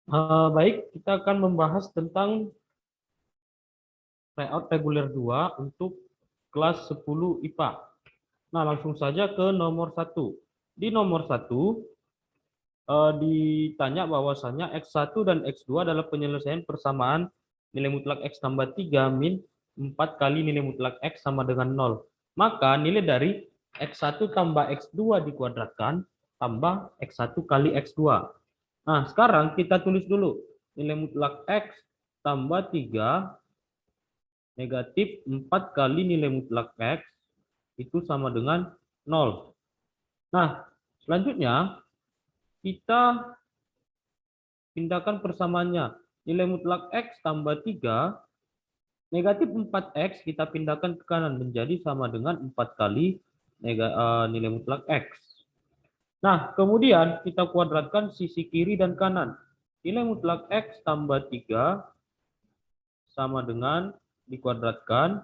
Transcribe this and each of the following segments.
Baik, kita akan membahas tentang layout reguler 2 untuk kelas 10 IPA. Nah, langsung saja ke nomor 1. Di nomor 1 ditanya bahwasannya X1 dan X2 adalah penyelesaian persamaan nilai mutlak X tambah 3 min 4 kali nilai mutlak X sama dengan 0. Maka nilai dari X1 tambah X2 dikuadratkan tambah X1 kali X2. Nah, sekarang kita tulis dulu nilai mutlak X tambah 3 negatif 4 kali nilai mutlak X itu sama dengan 0. Nah, selanjutnya kita pindahkan persamaannya. Nilai mutlak X tambah 3 negatif 4X kita pindahkan ke kanan menjadi sama dengan 4 kali nilai mutlak X. Nah, kemudian kita kuadratkan sisi kiri dan kanan. Nilai mutlak X tambah 3 sama dengan dikuadratkan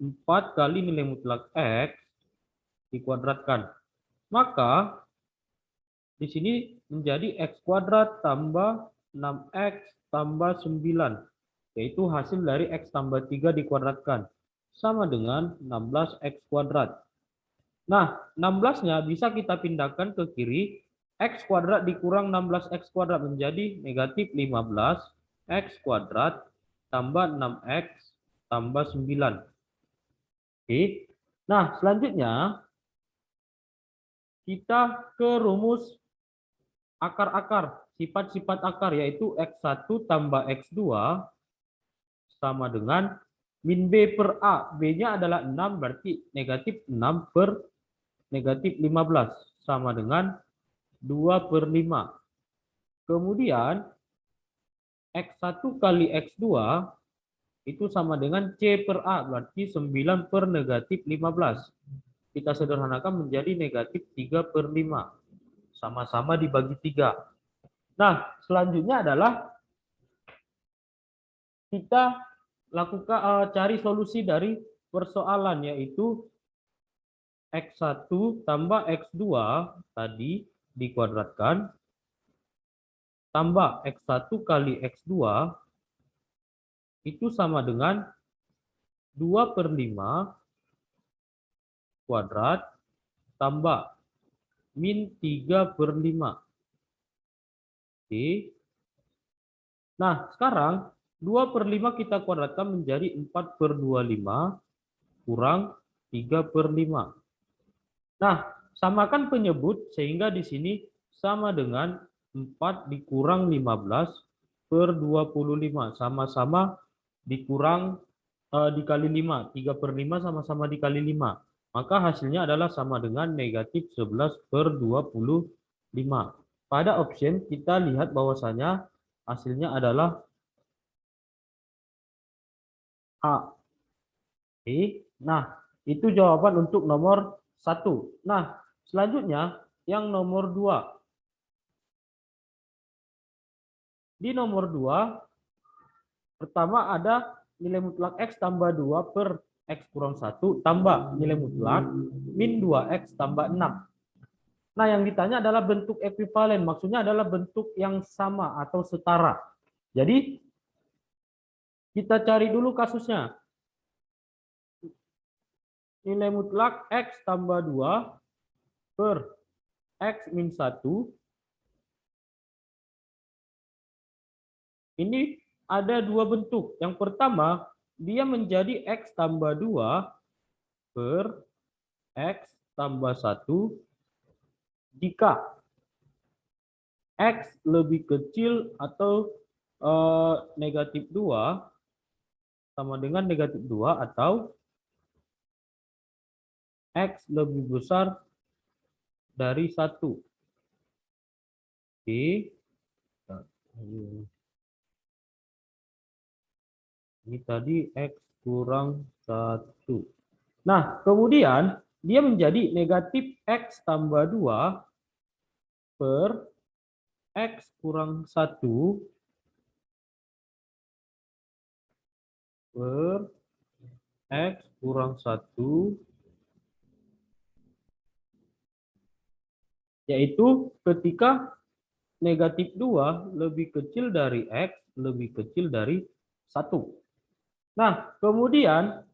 4 kali nilai mutlak X dikuadratkan. Maka di sini menjadi X kuadrat tambah 6X tambah 9. Yaitu hasil dari X tambah 3 dikuadratkan. Sama dengan 16X kuadrat. Nah, 16-nya bisa kita pindahkan ke kiri. X kuadrat dikurang 16X kuadrat menjadi negatif 15X kuadrat tambah 6X tambah 9. Oke. Nah, selanjutnya kita ke rumus akar-akar, sifat-sifat akar, yaitu X1 tambah X2 sama dengan min B per A. B-nya adalah 6, berarti negatif 6 per negatif 15, sama dengan 2 per 5. Kemudian, X1 kali X2 itu sama dengan C per A, berarti 9 per negatif 15. Kita sederhanakan menjadi negatif 3 per 5. Sama-sama dibagi 3. Nah, selanjutnya adalah kita lakukan cari solusi dari persoalan, yaitu X1 tambah X2 tadi dikuadratkan tambah X1 kali X2 itu sama dengan 2 per 5 kuadrat tambah min 3 per 5. Oke. Nah, sekarang 2 per 5 kita kuadratkan menjadi 4 per 25 kurang 3 per 5. Nah, samakan penyebut sehingga di sini sama dengan 4 dikurang 15 per 25. Sama-sama dikurang dikali 5. 3 per 5 sama-sama dikali 5. Maka hasilnya adalah sama dengan negatif 11 per 25. Pada option kita lihat bahwasanya hasilnya adalah A. Oke. Nah, itu jawaban untuk nomor 1. Nah, selanjutnya yang nomor 2. Di nomor 2, pertama ada nilai mutlak X tambah 2 per X kurang 1 tambah nilai mutlak min 2X tambah 6. Nah, yang ditanya adalah bentuk ekuivalen. Maksudnya adalah bentuk yang sama atau setara. Jadi, kita cari dulu kasusnya. Nilai mutlak X tambah 2 per X min 1. Ini ada dua bentuk. Yang pertama, dia menjadi X tambah 2 per X tambah 1 jika X lebih kecil atau negatif 2 sama dengan negatif 2 atau X lebih besar dari 1. Oke. Ini tadi X kurang 1. Nah, kemudian dia menjadi negatif X tambah 2 per X kurang 1 per X kurang 1, yaitu ketika negatif 2 lebih kecil dari X lebih kecil dari 1. Nah, kemudian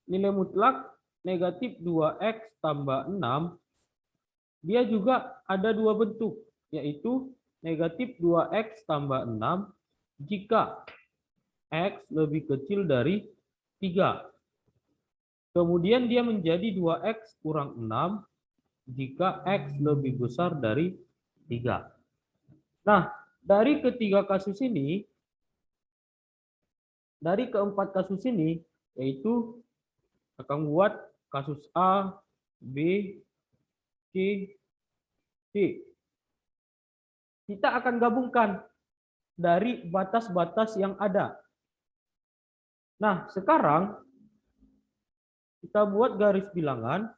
nilai mutlak negatif 2X tambah 6, dia juga ada dua bentuk, yaitu negatif 2X tambah 6 jika X lebih kecil dari 3. Kemudian dia menjadi 2X kurang 6 jika X lebih besar dari 3. Nah, dari ketiga kasus ini, dari keempat kasus ini, yaitu akan buat kasus A, B, C, D. Kita akan gabungkan dari batas-batas yang ada. Nah, sekarang kita buat garis bilangan.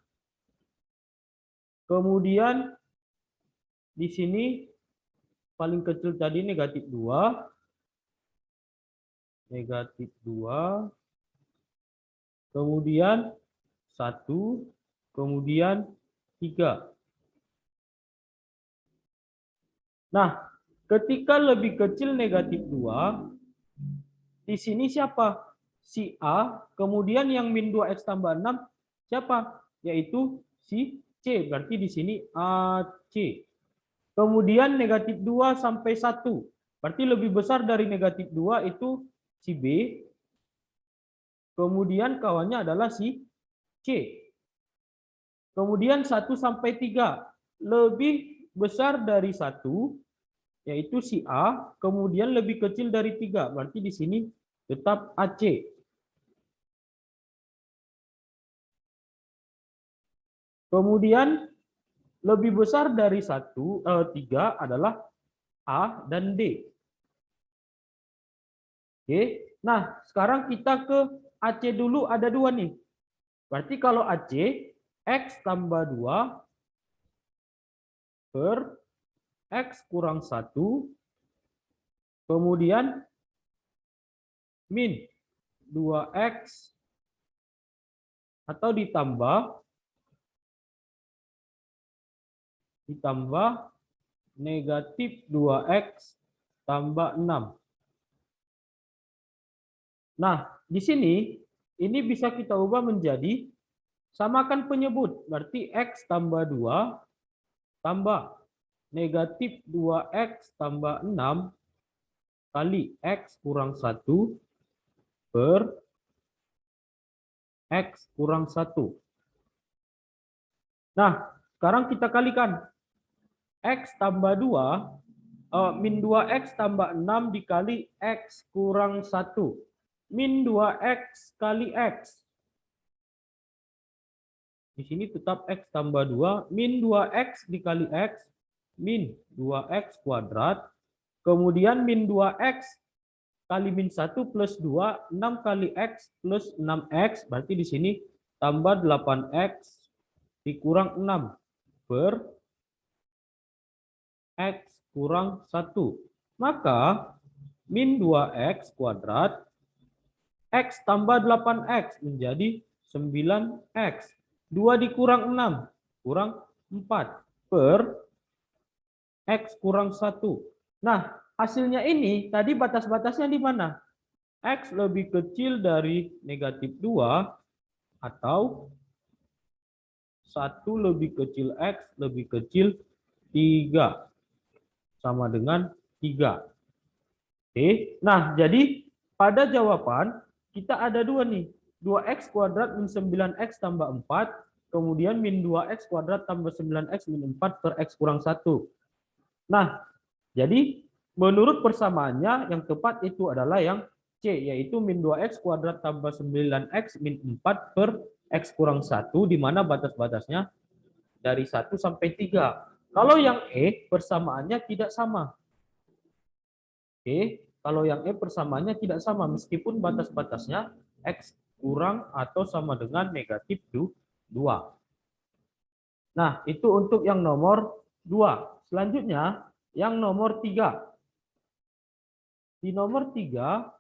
Kemudian di sini paling kecil tadi negatif 2. Negatif 2. Kemudian 1. Kemudian 3. Nah, ketika lebih kecil negatif 2, di sini siapa? Si A, kemudian yang min 2X tambah 6, siapa? Yaitu si C, berarti di sini AC. Kemudian negatif 2 sampai 1, berarti lebih besar dari negatif 2 itu si B, kemudian kawannya adalah si C. Kemudian 1 sampai 3, lebih besar dari 1, yaitu si A, kemudian lebih kecil dari 3, berarti di sini tetap AC. Kemudian lebih besar dari 3 adalah A dan D. Oke. Nah, sekarang kita ke AC dulu, ada 2 nih. Berarti kalau AC, X tambah 2 per X kurang 1, kemudian min 2X atau ditambah negatif 2X tambah 6. Nah, di sini ini bisa kita ubah menjadi samakan penyebut. Berarti X tambah 2 tambah negatif 2X tambah 6 kali X kurang 1 per X kurang 1. Nah, sekarang kita kalikan. X tambah 2, min 2X tambah 6 dikali X kurang 1. Min 2X kali X. Di sini tetap X tambah 2, min 2X dikali X, min 2X kuadrat. Kemudian min 2X kali min 1 plus 2, 6 kali X plus 6X. Berarti di sini tambah 8X dikurang 6 per X kurang 1. Maka min 2X kuadrat, X tambah 8X menjadi 9X. 2 dikurang 6, kurang 4 per X kurang 1. Nah, hasilnya ini tadi batas-batasnya di mana? X lebih kecil dari negatif 2 atau 1 lebih kecil X lebih kecil 3. Sama dengan 3. Oke. Nah, jadi pada jawaban kita ada 2 nih. 2X kuadrat min 9X tambah 4. Kemudian min 2X kuadrat tambah 9X min 4 per X kurang 1. Nah, jadi menurut persamaannya yang tepat itu adalah yang C, yaitu min 2X kuadrat tambah 9X min 4 per X kurang 1, di mana batas-batasnya dari 1 sampai 3. Kalau yang E, persamaannya tidak sama. Oke, kalau yang E persamaannya tidak sama, meskipun batas-batasnya X kurang atau sama dengan negatif 2. Nah, itu untuk yang nomor 2. Selanjutnya, yang nomor 3. Di nomor 3,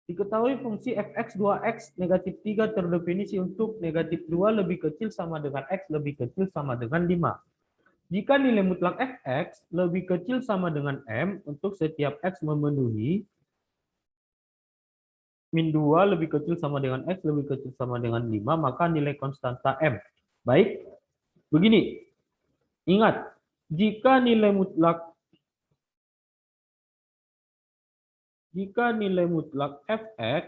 diketahui fungsi fx 2x negatif 3 terdefinisi untuk negatif 2 lebih kecil sama dengan x lebih kecil sama dengan 5. Jika nilai mutlak fx lebih kecil sama dengan m untuk setiap x memenuhi min 2 lebih kecil sama dengan x lebih kecil sama dengan 5, maka nilai konstanta m. Baik, begini. Ingat, jika nilai mutlak fx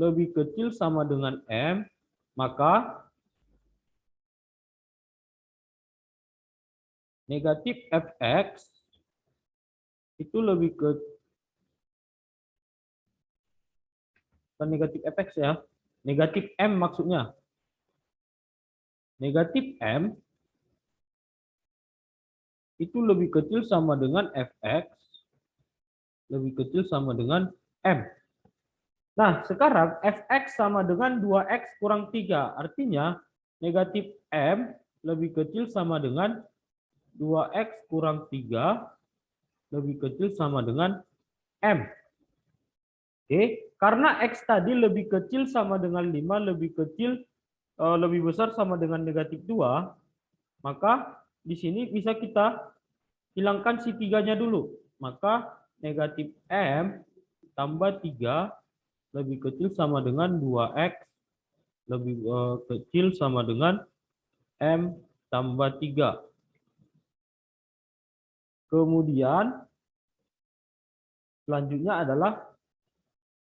lebih kecil sama dengan m, maka negatif fx itu lebih ke bukan negatif fx ya, negatif m maksudnya. Negatif m itu lebih kecil sama dengan fx lebih kecil sama dengan m. Nah, sekarang fx sama dengan 2x kurang 3. Artinya negatif m lebih kecil sama dengan 2x kurang 3 lebih kecil sama dengan m. Oke, karena x tadi lebih kecil sama dengan 5 lebih besar sama dengan negatif 2, maka di sini bisa kita hilangkan si 3-nya dulu. Maka negatif m tambah 3 lebih kecil sama dengan 2x lebih kecil sama dengan m tambah 3. Kemudian selanjutnya adalah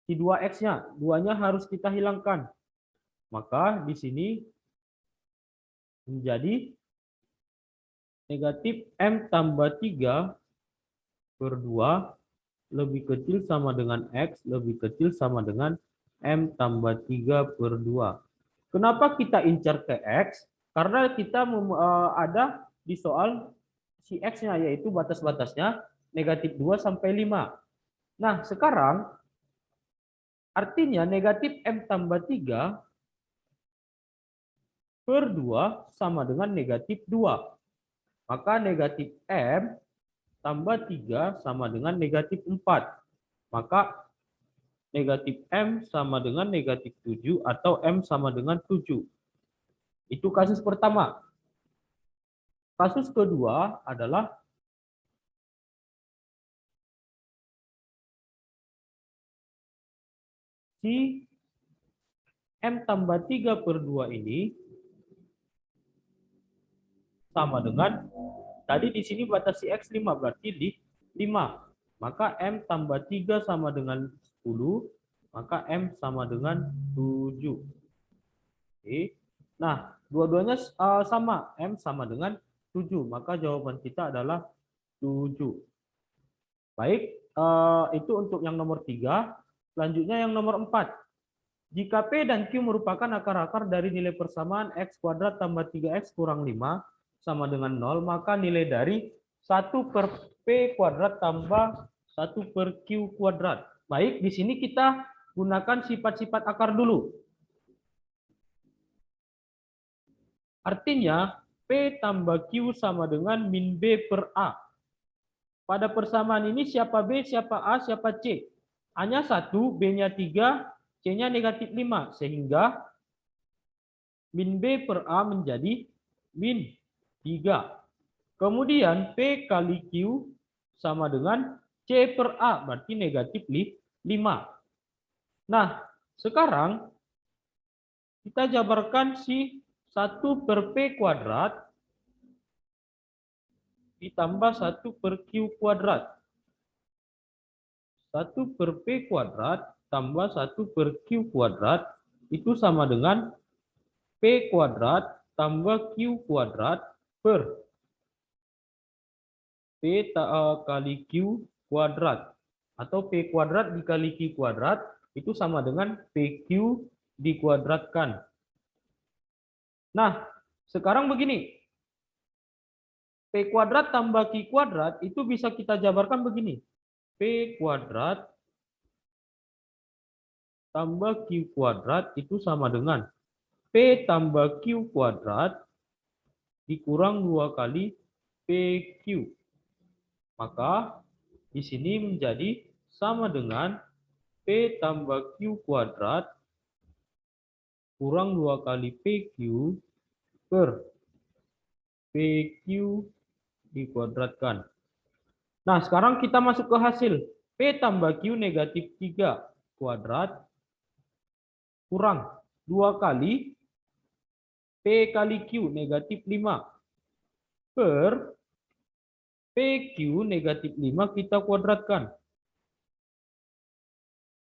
si 2x-nya. 2-nya harus kita hilangkan. Maka di sini menjadi negatif m tambah 3 per 2 lebih kecil sama dengan x lebih kecil sama dengan m tambah 3 per 2. Kenapa kita incar ke x? Karena kita ada di soal si x-nya, yaitu batas-batasnya negatif 2 sampai 5. Nah, sekarang artinya negatif m tambah 3 per 2 sama dengan negatif 2. Maka negatif m tambah 3 sama dengan negatif 4. Maka negatif m sama dengan negatif 7 atau m sama dengan 7. Itu kasus pertama. Kasus kedua adalah si m tambah 3 per 2 ini sama dengan, tadi di sini batas si x 5, berarti di 5. Maka m tambah 3 sama dengan 10, maka m sama dengan 7. Oke. Nah, dua-duanya sama, m sama dengan 7, maka jawaban kita adalah 7. Baik, itu untuk yang nomor 3. Selanjutnya yang nomor 4. Jika P dan Q merupakan akar-akar dari nilai persamaan x kuadrat tambah 3x kurang 5 sama dengan 0, maka nilai dari 1 per P kuadrat tambah 1 per Q kuadrat. Baik, di sini kita gunakan sifat-sifat akar dulu. Artinya, P tambah Q sama dengan min B per A. Pada persamaan ini siapa B, siapa A, siapa C. Hanya 1, B-nya 3, C-nya negatif 5. Sehingga min B per A menjadi min 3. Kemudian P kali Q sama dengan C per A, berarti negatif 5. Nah, sekarang kita jabarkan si 1 per P kuadrat ditambah 1 per Q kuadrat. 1 per P kuadrat tambah 1 per Q kuadrat itu sama dengan P kuadrat tambah Q kuadrat per P kali Q kuadrat. Atau P kuadrat dikali Q kuadrat itu sama dengan PQ dikuadratkan. Nah, sekarang begini. P kuadrat tambah Q kuadrat itu bisa kita jabarkan begini. P kuadrat tambah Q kuadrat itu sama dengan P tambah Q kuadrat dikurang 2 kali PQ. Maka di sini menjadi sama dengan P tambah Q kuadrat kurang 2 kali PQ per PQ dikuadratkan. Nah, sekarang kita masuk ke hasil. P tambah Q negatif 3 kuadrat kurang 2 kali P kali Q negatif 5 per PQ negatif 5 kita kuadratkan.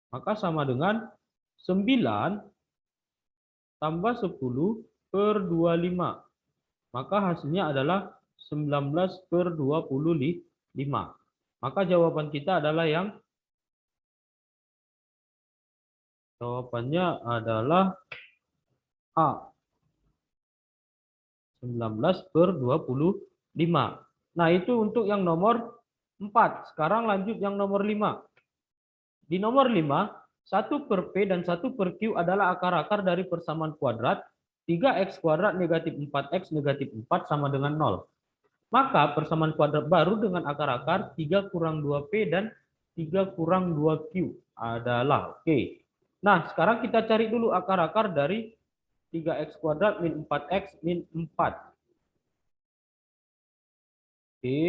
Maka sama dengan 9 tambah 10 per 25. Maka hasilnya adalah 19 per 25. Maka jawaban kita adalah jawabannya adalah A. 19 per 25. Nah, itu untuk yang nomor 4. Sekarang lanjut yang nomor 5. Di nomor 5, 1 per P dan 1 per Q adalah akar-akar dari persamaan kuadrat 3x kuadrat negatif 4x negatif 4 sama dengan 0. Maka persamaan kuadrat baru dengan akar-akar 3 kurang 2P dan 3 kurang 2Q adalah oke. Nah, sekarang kita cari dulu akar-akar dari 3x kuadrat min 4x min 4. Oke.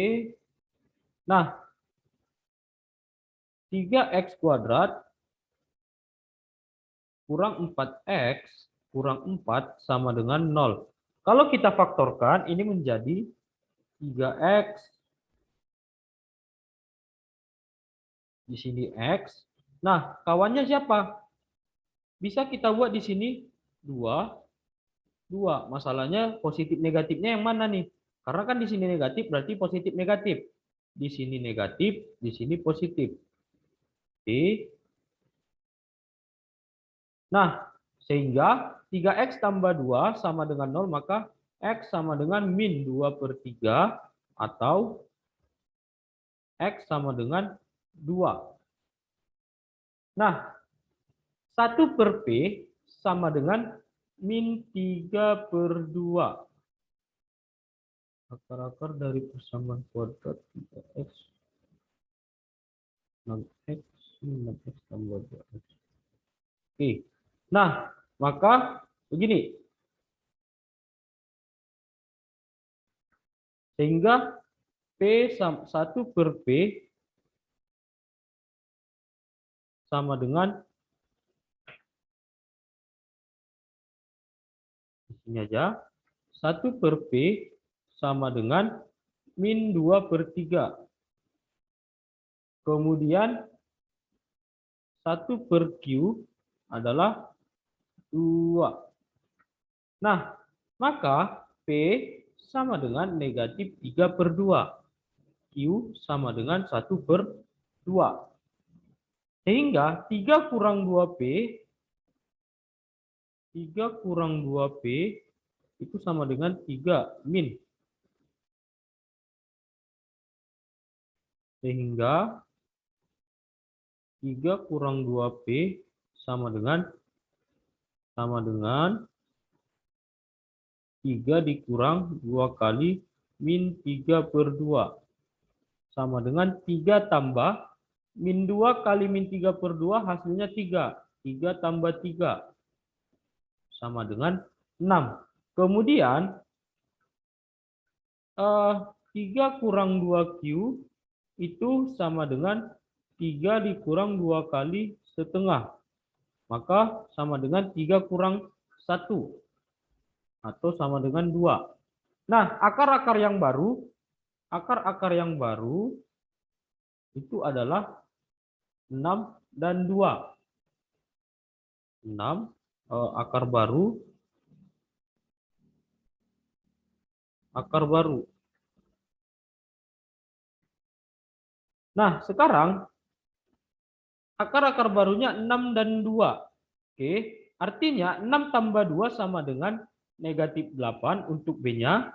Nah, 3x kuadrat kurang 4x kurang 4 sama dengan 0. Kalau kita faktorkan, ini menjadi 3x, di sini x. Nah, kawannya siapa? Bisa kita buat di sini 2, 2. Masalahnya positif negatifnya yang mana nih? Karena kan di sini negatif, berarti positif negatif. Di sini negatif, di sini positif. Oke. Nah, sehingga 3x tambah 2 sama dengan 0, maka x sama dengan min 2 per 3 atau x sama dengan 2. Nah, 1 per P sama dengan min 3 per 2. Akar-akar dari persamaan kuadrat 3x, 6x, 6x tambah 2x. Oke. Nah, maka begini. Sehingga P 1 per P sama dengan di sini aja 1 per P sama dengan min 2 per 3. Kemudian 1 per Q adalah 2. Nah, maka P sama dengan negatif 3 per 2. Q sama dengan 1 per 2. Sehingga 3 kurang 2P, 3 kurang 2P itu sama dengan 3 min. Sehingga 3 kurang 2P sama dengan 3 dikurang 2 kali min 3 per 2. Sama dengan 3 tambah min 2 kali min 3 per 2 hasilnya 3. 3 tambah 3 sama dengan 6. Kemudian 3 kurang 2Q itu sama dengan 3 dikurang 2 kali setengah. Maka sama dengan 3 kurang 1. Atau sama dengan 2. Nah, akar-akar yang baru itu adalah 6 dan 2. 6 akar baru. Nah, sekarang akar-akar barunya 6 dan 2. Oke, artinya 6 tambah 2 sama dengan negatif 8 untuk B-nya.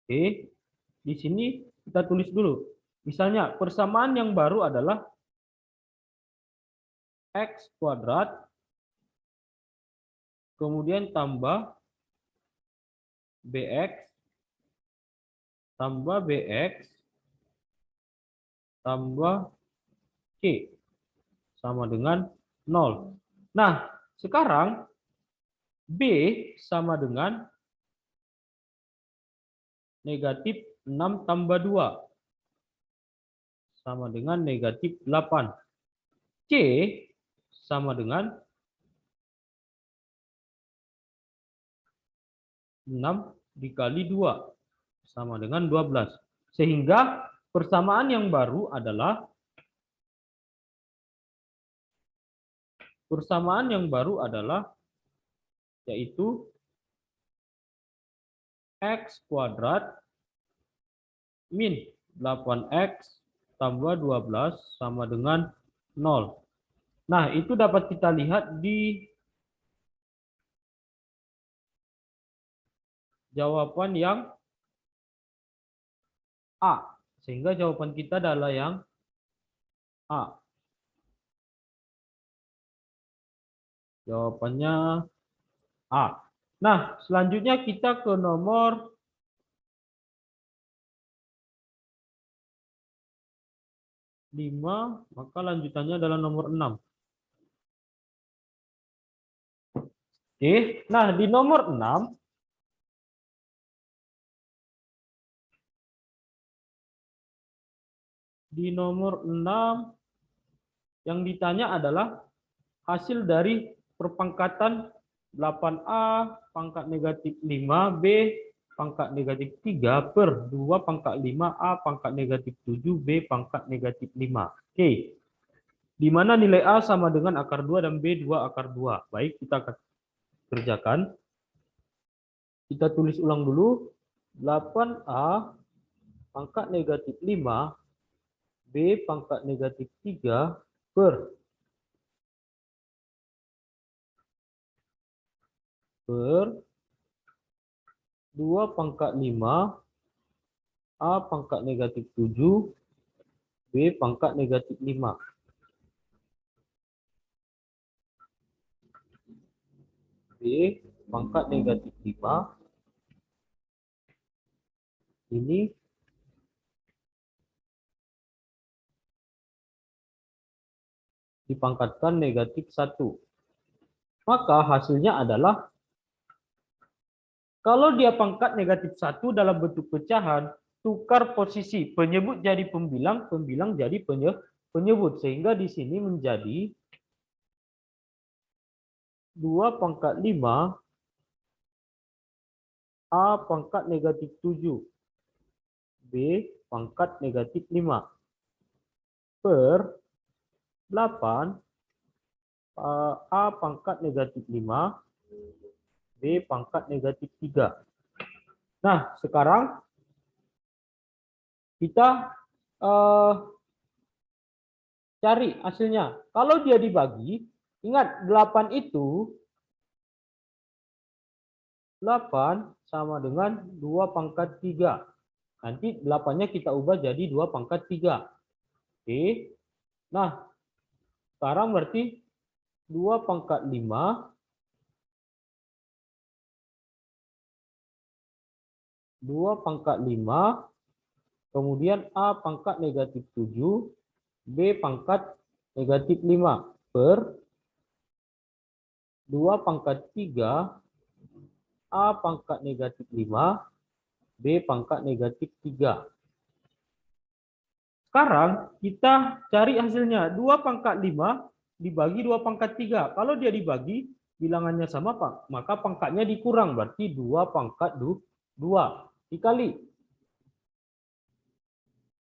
Oke, di sini kita tulis dulu. Misalnya, persamaan yang baru adalah x kuadrat, kemudian tambah bx, tambah bx, tambah c, sama dengan 0. Nah, sekarang B sama dengan negatif 6 tambah 2. Sama dengan negatif 8. C sama dengan 6 dikali 2. Sama dengan 12. Sehingga persamaan yang baru adalah yaitu X kuadrat min 8X tambah 12 sama dengan 0. Nah, itu dapat kita lihat di jawaban yang A. Sehingga jawaban kita adalah yang A. Jawabannya A. Nah, selanjutnya kita ke nomor 5, maka lanjutannya adalah nomor 6. Oke, nah di nomor 6 yang ditanya adalah hasil dari perpangkatan 8A pangkat negatif 5B pangkat negatif 3 per 2 pangkat 5A pangkat negatif 7B pangkat negatif 5. Oke, di mana nilai A sama dengan akar 2 dan B 2 akar 2. Baik, kita akan kerjakan. Kita tulis ulang dulu. 8A pangkat negatif 5 B pangkat negatif 3 per 2 pangkat 5 A pangkat negatif 7 B pangkat negatif 5. B pangkat negatif 5 ini dipangkatkan negatif 1. Maka hasilnya adalah kalau dia pangkat negatif 1 dalam bentuk pecahan, tukar posisi penyebut jadi pembilang, pembilang jadi penyebut. Sehingga di sini menjadi 2 pangkat 5 A pangkat negatif 7 B pangkat negatif 5 per 8 A pangkat negatif 5 B pangkat negatif 3. Nah, sekarang kita cari hasilnya. Kalau dia dibagi, ingat 8 itu 8 sama dengan 2 pangkat 3. Nanti 8-nya kita ubah jadi 2 pangkat 3. Oke. Nah, sekarang berarti 2 pangkat 5 2 pangkat 5 kemudian A pangkat negatif 7 B pangkat negatif 5 per 2 pangkat 3 A pangkat negatif 5 B pangkat negatif 3. Sekarang kita cari hasilnya. 2 pangkat 5 dibagi 2 pangkat 3. Kalau dia dibagi bilangannya sama, Pak, maka pangkatnya dikurang. Berarti 2 pangkat 2 dikali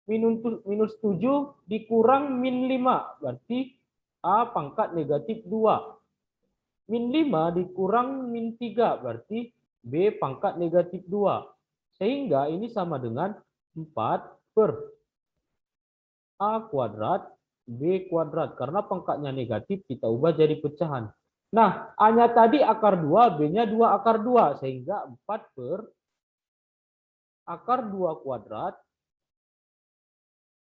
minus 7 dikurang min 5. Berarti A pangkat negatif 2. Min 5 dikurang min 3. Berarti B pangkat negatif 2. Sehingga ini sama dengan 4 per A kuadrat B kuadrat. Karena pangkatnya negatif, kita ubah jadi pecahan. Nah, A-nya tadi akar 2, B-nya 2 akar 2. Sehingga 4 per akar 2 kuadrat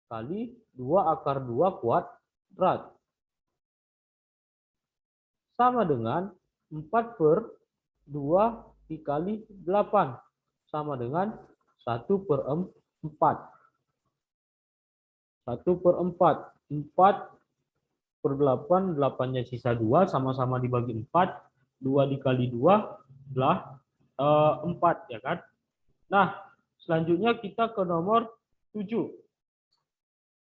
kali 2 akar 2 kuadrat. Sama dengan 4 per 2 dikali 8. Sama dengan 1 per 4. 1 per 4. 4 per 8, 8-nya sisa 2, sama-sama dibagi 4, 2 dikali 2 adalah 4, ya kan? Nah, selanjutnya kita ke nomor 7.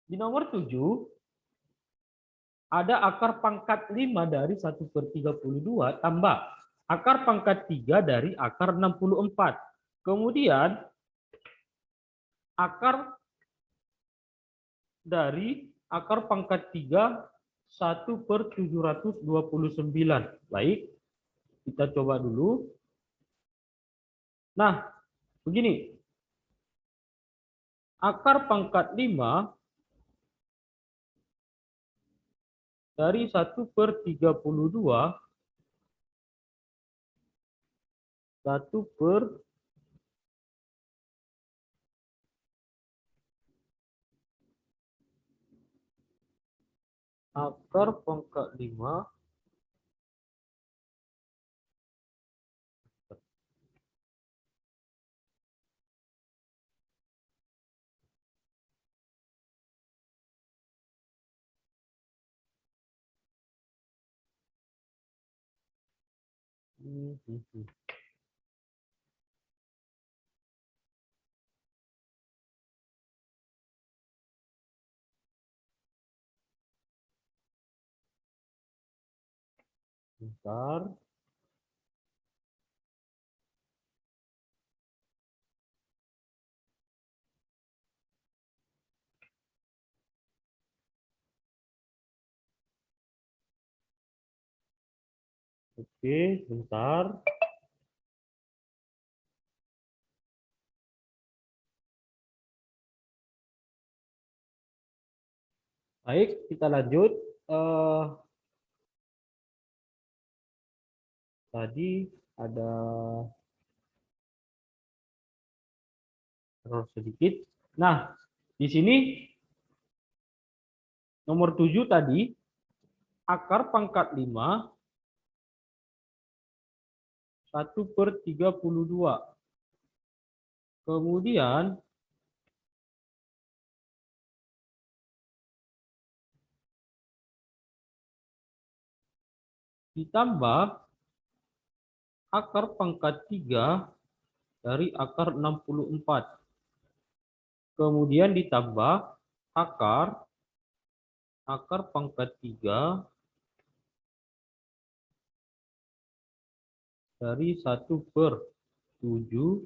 Di nomor 7, ada akar pangkat 5 dari 1/32 tambah akar pangkat 3 dari akar 64. Kemudian, akar dari akar pangkat 3 1/729. Baik, kita coba dulu. Nah, begini. Akar pangkat 5 dari 1/32, 1 per akar pangkat 5 bentar. Oke, bentar. Baik, kita lanjut. Tadi ada error sedikit. Nah, di sini nomor 7 tadi, akar pangkat 5 1/32. Kemudian ditambah akar pangkat 3 dari akar 64. Kemudian ditambah akar pangkat 3 dari 1/729.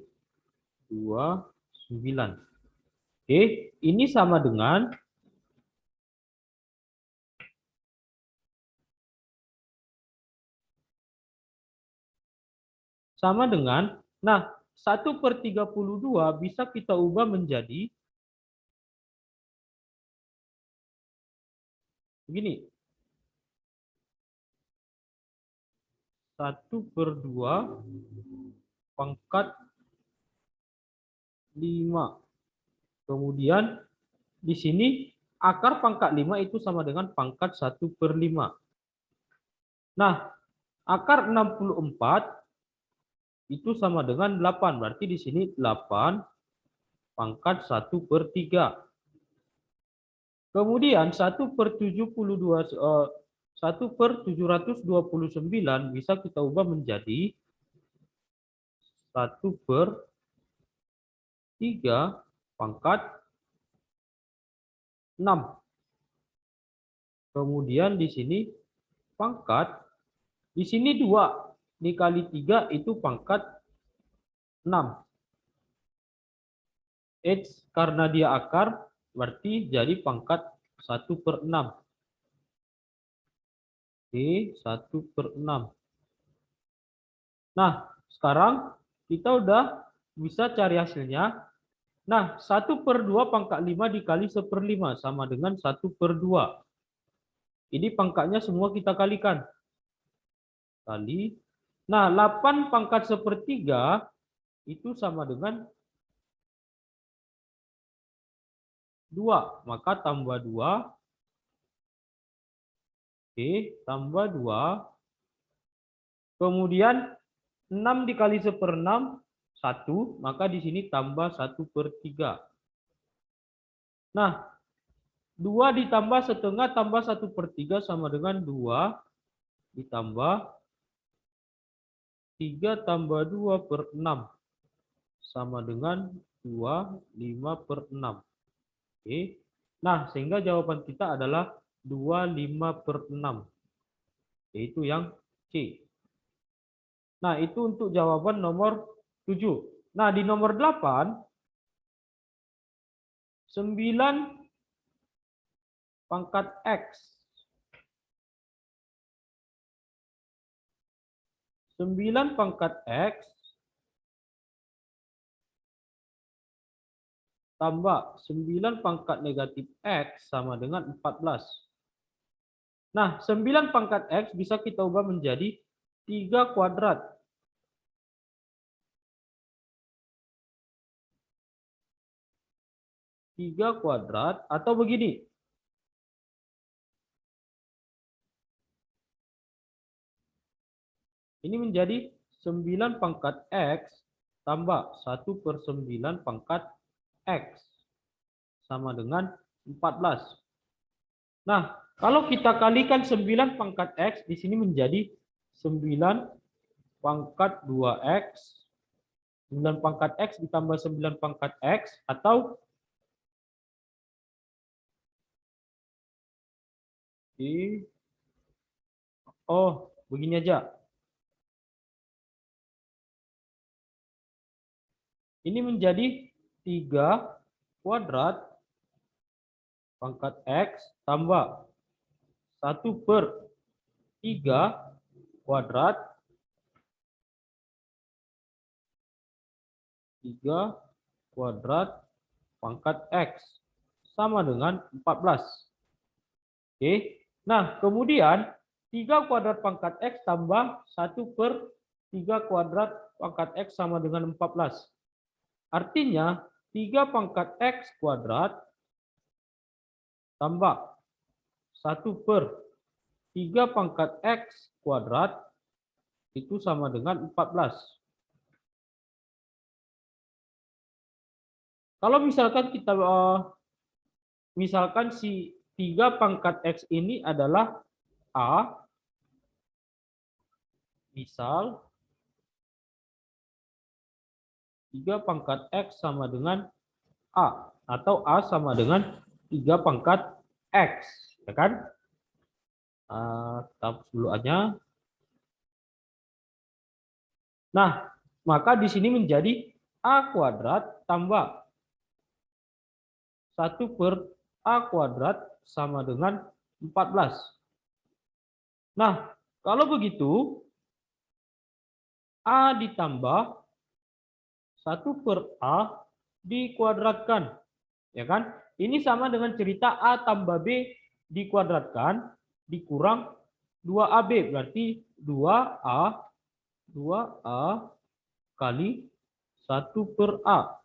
Oke, ini sama dengan nah, 1/32 bisa kita ubah menjadi begini. 1/2 pangkat 5. Kemudian di sini akar pangkat 5 itu sama dengan pangkat 1/5. Nah, akar 64 itu sama dengan 8. Berarti di sini 8 pangkat 1/3. Kemudian 1/729 bisa kita ubah menjadi 1/3 pangkat 6. Kemudian di sini pangkat, di sini 2 dikali 3 itu pangkat 6. X karena dia akar, berarti jadi pangkat 1/6. Oke, 1/6. Nah, sekarang kita udah bisa cari hasilnya. Nah, 1/2 pangkat 5 dikali 1/5 sama dengan 1/2. Ini pangkatnya semua kita kalikan. Kali. Nah, 8 pangkat 1/3 itu sama dengan 2. Maka tambah 2. Oke, tambah 2. Kemudian 6 dikali 1/6, 1. Maka di sini tambah 1/3. Nah, 2 ditambah setengah tambah 1/3 sama dengan 2 ditambah 3 tambah 2/6 sama dengan 25/6. Oke. Nah, sehingga jawaban kita adalah 25/6. Yaitu yang C. Nah, itu untuk jawaban nomor 7. Nah, di nomor 8, 9 pangkat X. 9 pangkat X tambah 9 pangkat negatif X sama dengan 14. Nah, 9 pangkat X bisa kita ubah menjadi 3 kuadrat. 3 kuadrat atau begini. Ini menjadi 9 pangkat X tambah 1/9 pangkat X sama dengan 14. Nah, kalau kita kalikan 9 pangkat X, di sini menjadi 9 pangkat 2X. 9 pangkat X ditambah 9 pangkat X atau begini aja. Ini menjadi 3 kuadrat pangkat X tambah 1/3 kuadrat 3 kuadrat pangkat X sama dengan 14. Oke. Nah, kemudian 3 kuadrat pangkat X tambah 1/3 kuadrat pangkat X sama dengan 14. Artinya 3 pangkat X kuadrat tambah 1/3 pangkat X kuadrat itu sama dengan 14. Kalau misalkan kita misalkan si 3 pangkat X ini adalah A, misal 3 pangkat X sama dengan A, atau A sama dengan 3 pangkat X, ya kan? Kita hapus dulu aja. Nah, maka di sini menjadi A kuadrat tambah 1/A kuadrat sama dengan 14. Nah, kalau begitu, A ditambah 1/A dikuadratkan. Ya kan? Ini sama dengan cerita A tambah B dikuadratkan dikurang 2AB. Berarti 2A kali 1/A.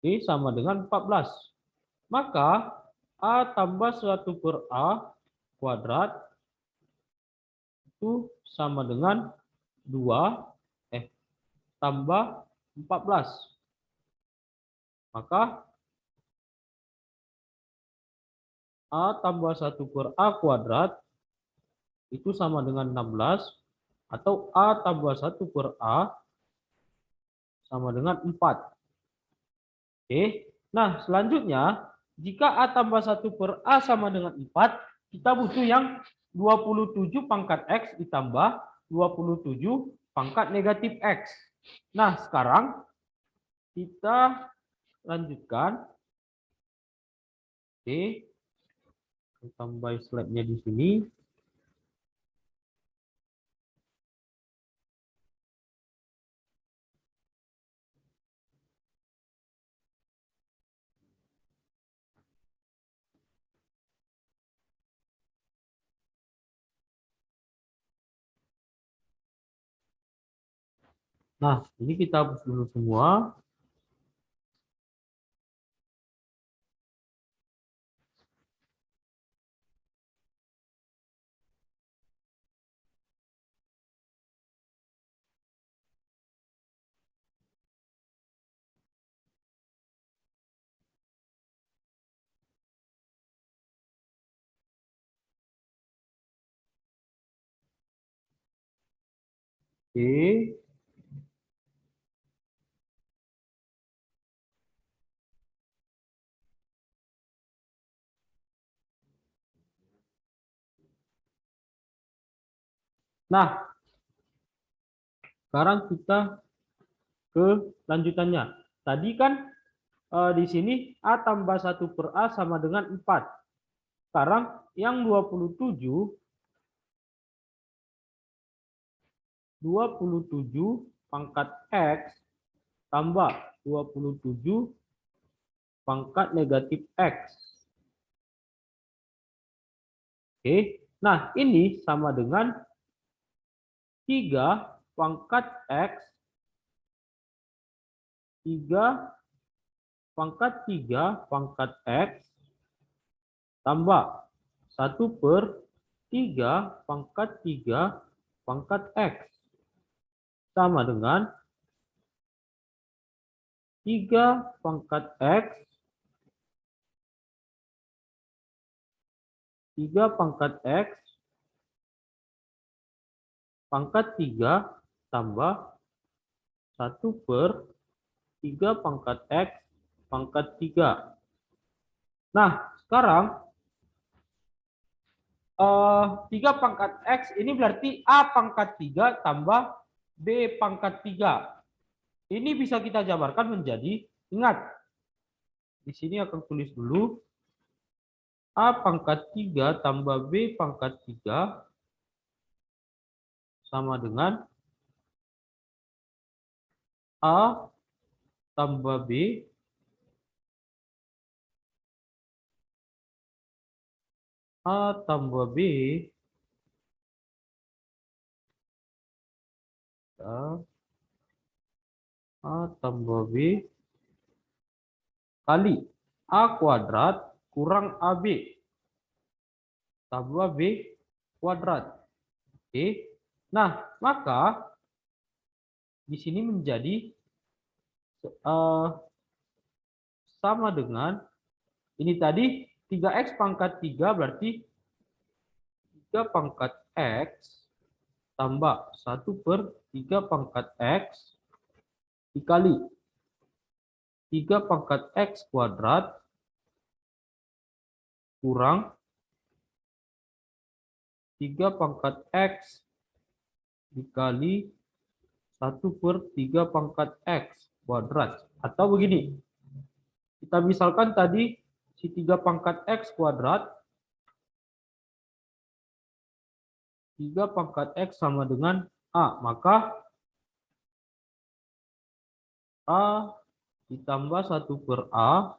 Oke, sama dengan 14. Maka A tambah 1/A kuadrat itu sama dengan 2 tambah 14. Maka A tambah 1/A kuadrat itu sama dengan 16 atau A tambah 1/A sama dengan 4. Oke. Nah, selanjutnya jika A tambah 1/A sama dengan 4, kita butuh yang 27 pangkat X ditambah 27 pangkat negatif X. Nah, sekarang kita lanjutkan. Oke. Tambah slide-nya di sini. Nah, ini kita hapus dulu semua. Oke. Nah, sekarang kita ke lanjutannya. Tadi kan di sini A tambah 1/A sama dengan 4. Sekarang yang 27 pangkat X tambah 27 pangkat negatif X. Oke. Nah, ini sama dengan 3 pangkat X, 3 pangkat 3 pangkat X, tambah 1/3 pangkat 3 pangkat X. Sama dengan 3 pangkat X, 3 pangkat X, pangkat 3 tambah 1/3 pangkat X pangkat 3. Nah, sekarang 3 pangkat X ini berarti A pangkat 3 tambah B pangkat 3. Ini bisa kita jabarkan menjadi, ingat, di sini akan tulis dulu, A pangkat 3 tambah B pangkat 3 sama dengan A tambah B tambah B A tambah B kali A kuadrat kurang AB tambah B kuadrat. Oke. Nah, maka di sini menjadi sama dengan ini tadi 3x pangkat 3 berarti 3 pangkat X tambah 1/3 pangkat X dikali 3 pangkat X kuadrat kurang 3 pangkat X dikali 1/3 pangkat X kuadrat. Atau begini, kita misalkan tadi si 3 pangkat X kuadrat, 3 pangkat X sama dengan A, maka A ditambah 1/A,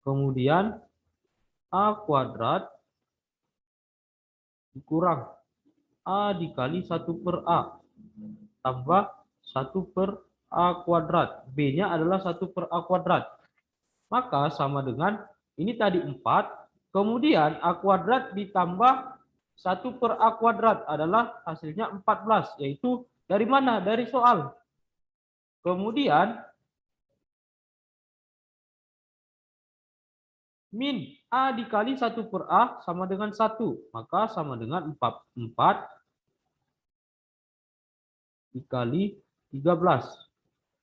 kemudian A kuadrat dikurang A dikali 1/A, tambah 1/A kuadrat. B-nya adalah 1/A kuadrat. Maka sama dengan, ini tadi 4, kemudian A kuadrat ditambah 1/A kuadrat adalah hasilnya 14, yaitu dari mana? Dari soal. Kemudian min A dikali 1/A sama dengan 1. Maka sama dengan 4 dikali 13.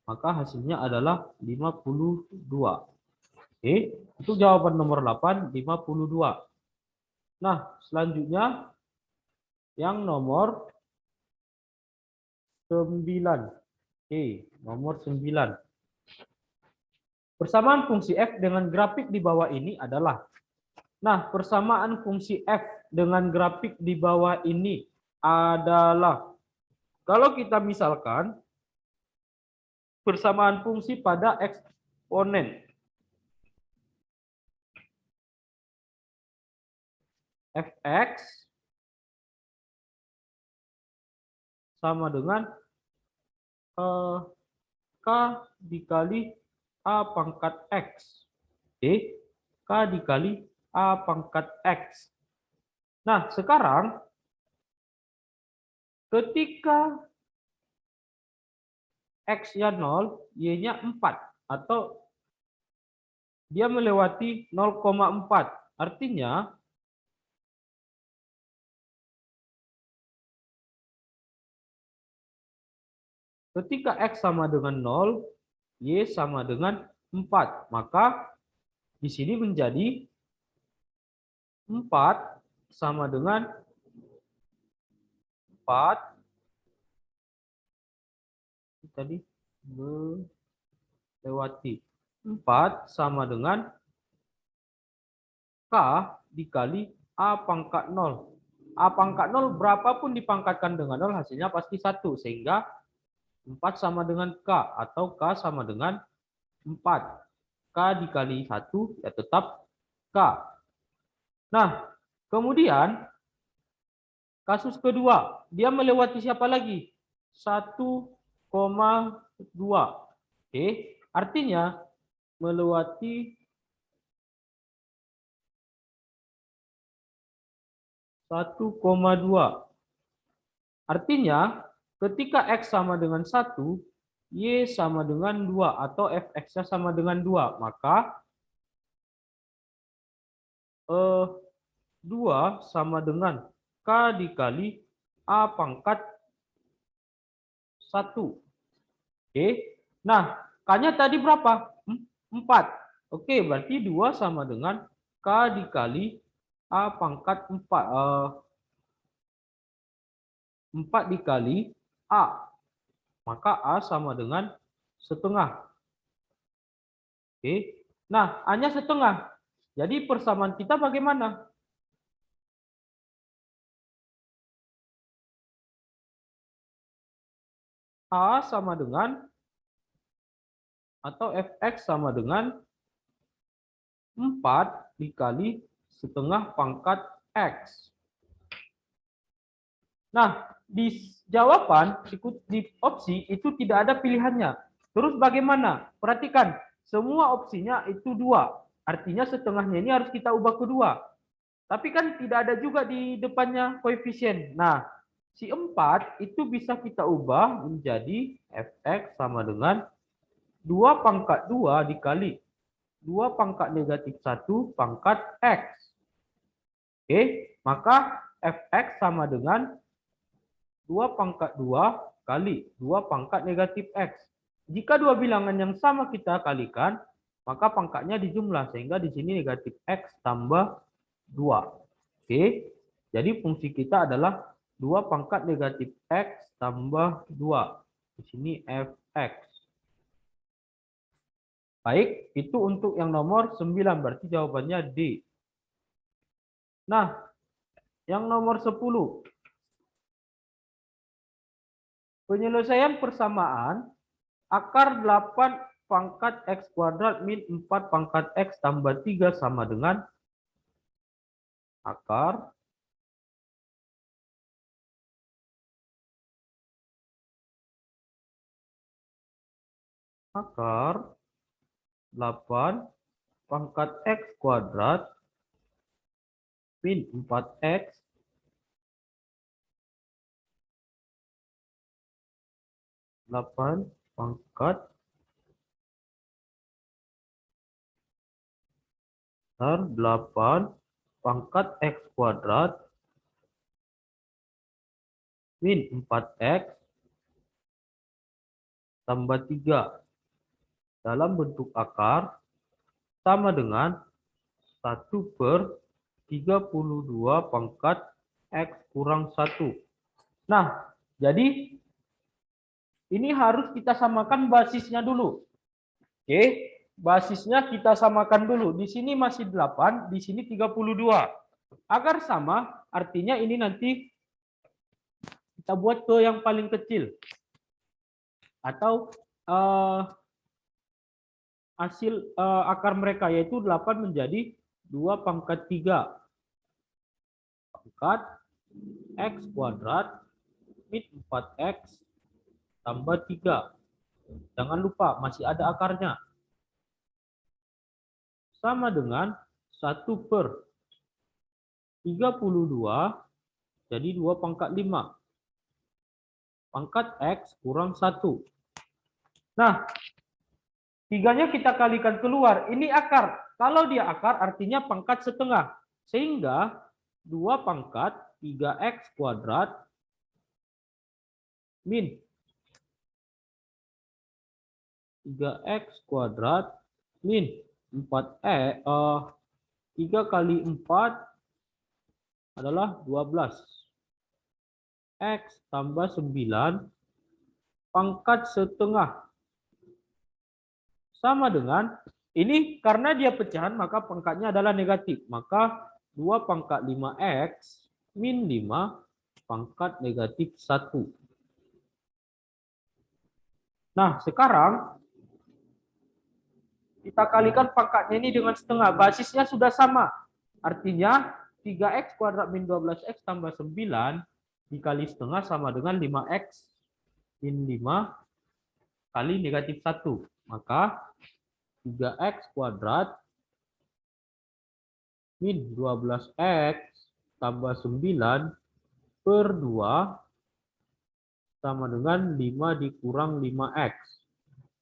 Maka hasilnya adalah 52. Oke, itu jawaban nomor 8, 52. Nah, selanjutnya yang nomor 9. Oke, nomor 9. Persamaan fungsi f dengan grafik di bawah ini adalah. Nah, persamaan fungsi f dengan grafik di bawah ini adalah, kalau kita misalkan persamaan fungsi pada eksponen fx sama dengan k dikali a pangkat x. Oke, k dikali a pangkat x. Nah, sekarang ketika x-nya 0, y-nya 4, atau dia melewati 0,4. Artinya Ketika X sama dengan 0, Y sama dengan 4. Maka di sini menjadi 4 sama dengan 4. Tadi melewati 4 sama dengan K dikali A pangkat 0. A pangkat 0 berapapun dipangkatkan dengan 0 hasilnya pasti 1. Sehingga 4 sama dengan K atau K sama dengan 4. K dikali 1 ya tetap K. Nah, kemudian kasus kedua, dia melewati siapa lagi? 1,2. Oke, artinya melewati 1,2. Artinya, ketika X sama dengan 1, Y sama dengan 2, atau Fx-nya sama dengan 2. Maka 2 sama dengan K dikali A pangkat 1. Oke. Nah, K-nya tadi berapa? 4. Oke, berarti 2 sama dengan K dikali A pangkat 4. 4 dikali A. Maka A sama dengan setengah. Oke. Nah, A-nya setengah. Jadi persamaan kita bagaimana? A sama dengan atau Fx sama dengan 4 dikali setengah pangkat X. Nah, di jawaban di opsi itu tidak ada pilihannya. Terus bagaimana? Perhatikan, semua opsinya itu 2. Artinya setengahnya ini harus kita ubah kedua. Tapi kan tidak ada juga di depannya koefisien. Nah, si 4 itu bisa kita ubah menjadi Fx sama dengan 2 pangkat 2 dikali 2 pangkat negatif 1 pangkat X. Oke, maka Fx sama dengan 2 pangkat 2 kali 2 pangkat negatif X. Jika dua bilangan yang sama kita kalikan, maka pangkatnya dijumlah. Sehingga di sini negatif X tambah 2. Oke, jadi fungsi kita adalah 2 pangkat negatif X tambah 2. Di sini Fx. Baik, itu untuk yang nomor 9. Berarti jawabannya D. Nah, yang nomor 10. Penyelesaian persamaan akar 8 pangkat X kuadrat min 4 pangkat X tambah 3 sama dengan akar 8 pangkat X kuadrat min 4X pangkat 8 pangkat X kuadrat min 4X tambah 3 dalam bentuk akar sama dengan 1/32 pangkat X kurang 1. Nah, jadi ini harus kita samakan basisnya dulu. Oke, basisnya kita samakan dulu. Di sini masih 8, di sini 32. Agar sama, artinya ini nanti kita buat ke yang paling kecil. Atau hasil akar mereka, yaitu 8 menjadi 2 pangkat 3 pangkat X kuadrat min 4X tambah 3. Jangan lupa masih ada akarnya. Sama dengan 1/32 jadi 2 pangkat 5. Pangkat X kurang 1. Nah, 3-nya kita kalikan keluar. Ini akar. Kalau dia akar artinya pangkat setengah. Sehingga 2 pangkat 3X kuadrat min 3x kuadrat min 3 kali 4 adalah 12. X tambah 9 pangkat setengah. Sama dengan, ini karena dia pecahan maka pangkatnya adalah negatif. Maka 2 pangkat 5x min 5 pangkat negatif 1. Nah, sekarang kita kalikan pangkatnya ini dengan setengah. Basisnya sudah sama. Artinya 3x kuadrat min 12x tambah 9 dikali setengah sama dengan 5x min 5 kali negatif 1. Maka 3x kuadrat min 12x tambah 9 per 2 sama dengan 5 dikurang 5x.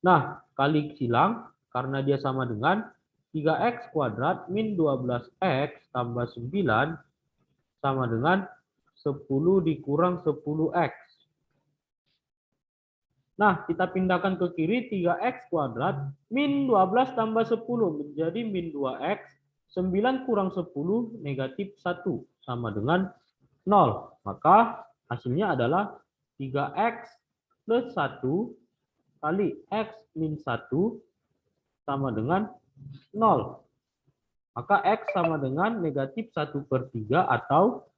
Nah, kali silang karena dia sama dengan 3x kuadrat min 12x tambah 9 sama dengan 10 dikurang 10x. Nah, kita pindahkan ke kiri 3x kuadrat min 12 tambah 10 menjadi min 2x. 9 kurang 10 negatif 1 sama dengan 0. Maka hasilnya adalah 3x plus 1 kali x min 1 sama dengan 0. Maka x sama dengan negatif 1 per 3 atau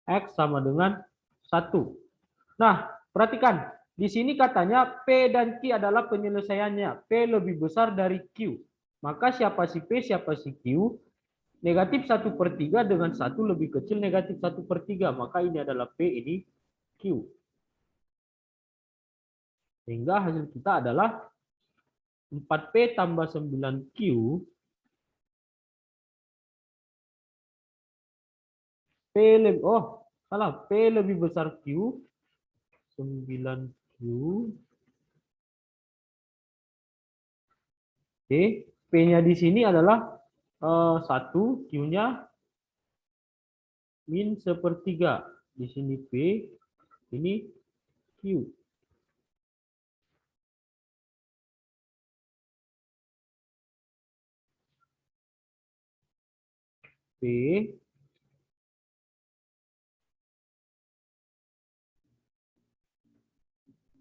x sama dengan 1. Nah, perhatikan. Di sini katanya P dan Q adalah penyelesaiannya. P lebih besar dari Q. Maka siapa si P, siapa si Q? Negatif 1 per 3 dengan 1 lebih kecil negatif 1 per 3. Maka ini adalah P, ini Q. Sehingga hasil kita adalah 4P tambah 9Q P lebih besar Q 9Q. Oke, P-nya di sini adalah 1, Q-nya min sepertiga. Di sini P, ini Q. P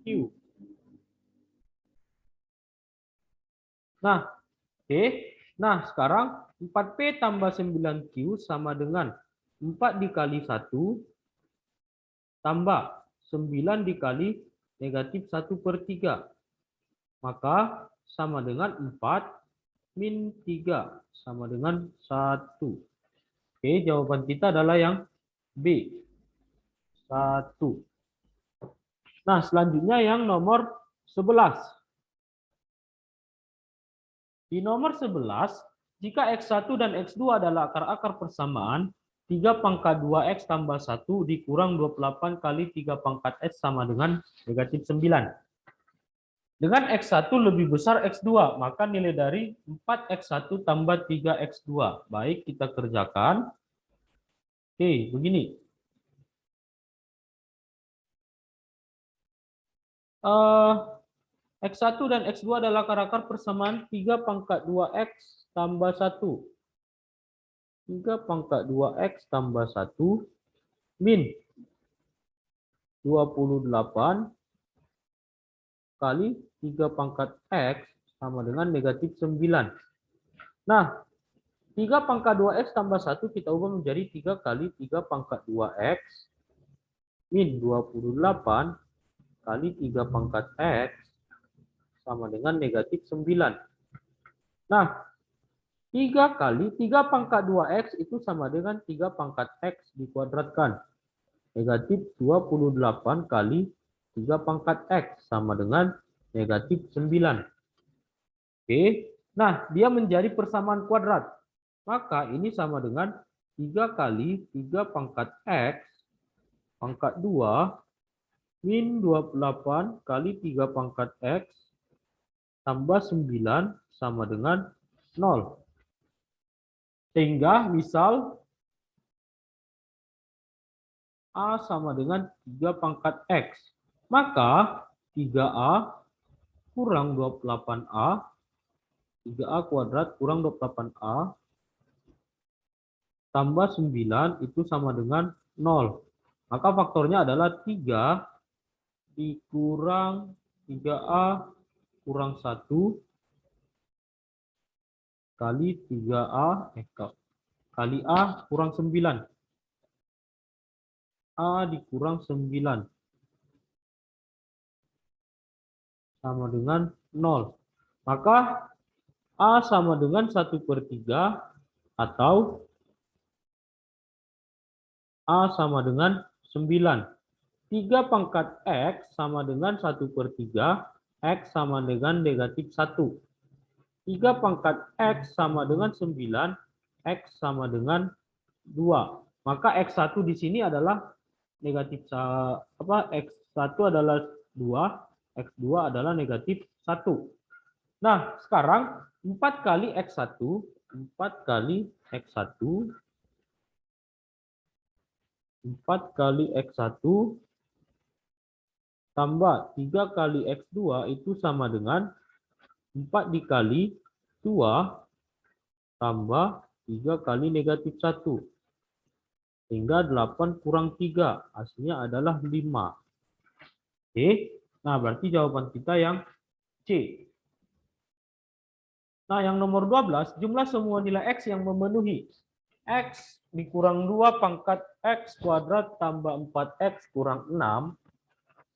Q. Nah, oke. Nah, sekarang 4P tambah 9Q sama dengan 4 dikali 1 tambah 9 dikali negatif 1 per 3. Maka sama dengan 4 min 3 sama dengan 1. Oke, jawaban kita adalah yang B. 1. Nah, selanjutnya yang nomor 11. Di nomor 11, jika X1 dan X2 adalah akar-akar persamaan, 3 pangkat 2X tambah 1 dikurang 28 kali 3 pangkat X sama dengan negatif 9. Dengan X1 lebih besar X2, maka nilai dari 4X1 tambah 3X2. Baik, kita kerjakan. Oke, begini. X1 dan X2 adalah akar-akar persamaan 3 pangkat 2X tambah 1. 3 pangkat 2X tambah 1 min 28 kali 3 pangkat X sama dengan negatif 9. Nah, 3 pangkat 2X tambah 1 kita ubah menjadi 3 kali 3 pangkat 2X min 28 kali 3 pangkat X sama dengan negatif 9. Nah, 3 kali 3 pangkat 2X itu sama dengan 3 pangkat X dikuadratkan. Negatif 28 kali 3 pangkat X sama dengan negatif 9. Oke, nah dia menjadi persamaan kuadrat. Maka ini sama dengan 3 kali 3 pangkat X pangkat 2 min 28 kali 3 pangkat X tambah 9 sama dengan 0. Sehingga misal A sama dengan 3 pangkat X. Maka 3A kurang 28A, 3A kuadrat kurang 28A, tambah 9 itu sama dengan 0. Maka faktornya adalah 3 dikurang 3A kurang 1 kali 3A kali A kurang 9. A dikurang 9 sama dengan 0. Maka A sama dengan 1/3 atau A sama dengan 9. 3 pangkat X sama dengan 1/3, X sama dengan negatif 1. 3 pangkat X sama dengan 9, X sama dengan 2. Maka X1 di sini adalah negatif X1 adalah 2, X2 adalah negatif 1. Nah, sekarang 4 kali X1, 4 kali X1, 4 kali X1 tambah 3 kali X2 itu sama dengan 4 dikali 2 tambah 3 kali negatif 1. Sehingga 8 kurang 3. Hasilnya adalah 5. Oke. Nah, berarti jawaban kita yang C. Nah, yang nomor 12, jumlah semua nilai X yang memenuhi X dikurang 2 pangkat X kuadrat tambah 4X kurang 6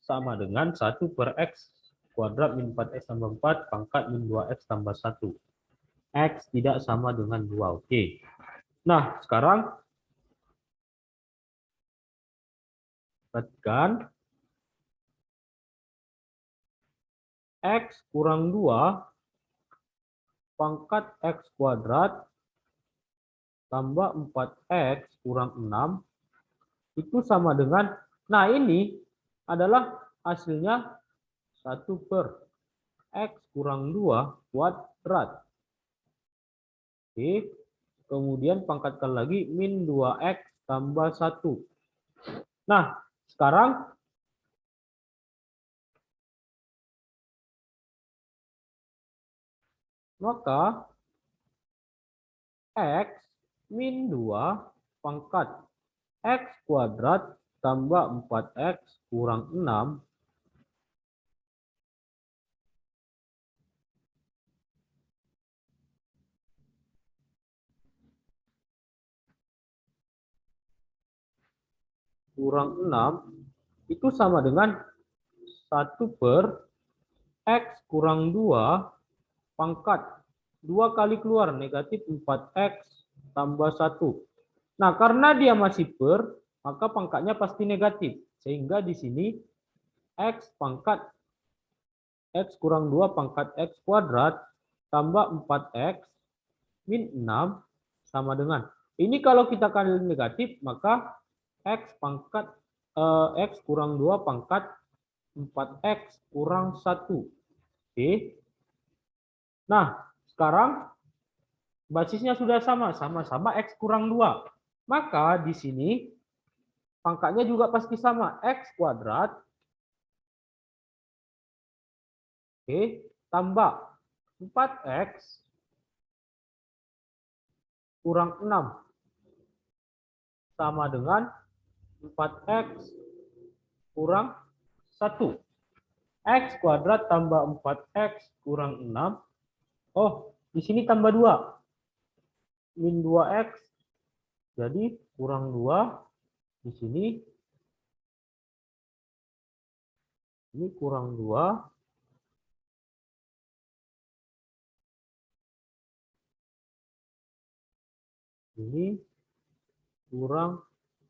sama dengan 1/X kuadrat min 4X tambah 4 pangkat min 2X tambah 1. X tidak sama dengan 2. Oke. Nah, sekarang perhatikan X kurang 2 pangkat X kuadrat tambah 4X kurang 6 itu sama dengan, nah ini adalah hasilnya 1/X kurang 2 kuadrat. Oke, kemudian pangkatkan lagi min 2X tambah 1. Nah, sekarang maka X min 2 pangkat X kuadrat tambah 4X kurang 6 kurang 6 itu sama dengan 1/X kurang 2 pangkat 2 kali keluar negatif 4X tambah 1. Nah, karena dia masih per, maka pangkatnya pasti negatif. Sehingga di sini X pangkat X kurang 2 pangkat X kuadrat tambah 4X min 6 sama dengan. Ini kalau kita kali negatif, maka X pangkat X kurang 2 pangkat 4X kurang 1. Oke. Nah, sekarang basisnya sudah sama, sama-sama X kurang 2. Maka di sini pangkatnya juga pasti sama, X kuadrat, oke, tambah 4X kurang 6 sama dengan 4X kurang 1. X kuadrat tambah 4X kurang 6. Oh, di sini tambah 2. Min 2X. Jadi kurang 2. Di sini. Ini kurang 2. Ini kurang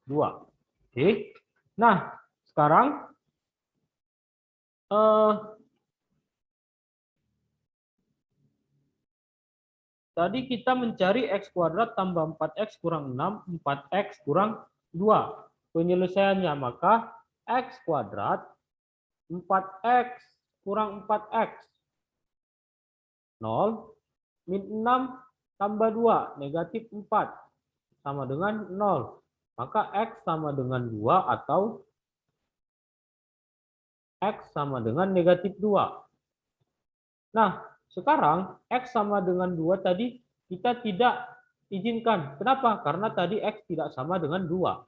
2. Oke. Nah, sekarang tadi kita mencari X kuadrat tambah 4X kurang 6, 4X kurang 2. Penyelesaiannya maka X kuadrat 4X kurang 4X 0 min 6 tambah 2 negatif 4 sama dengan 0. Maka X sama dengan 2 atau X sama dengan negatif 2. Nah, sekarang X sama dengan 2 tadi kita tidak izinkan. Kenapa? Karena tadi X tidak sama dengan 2.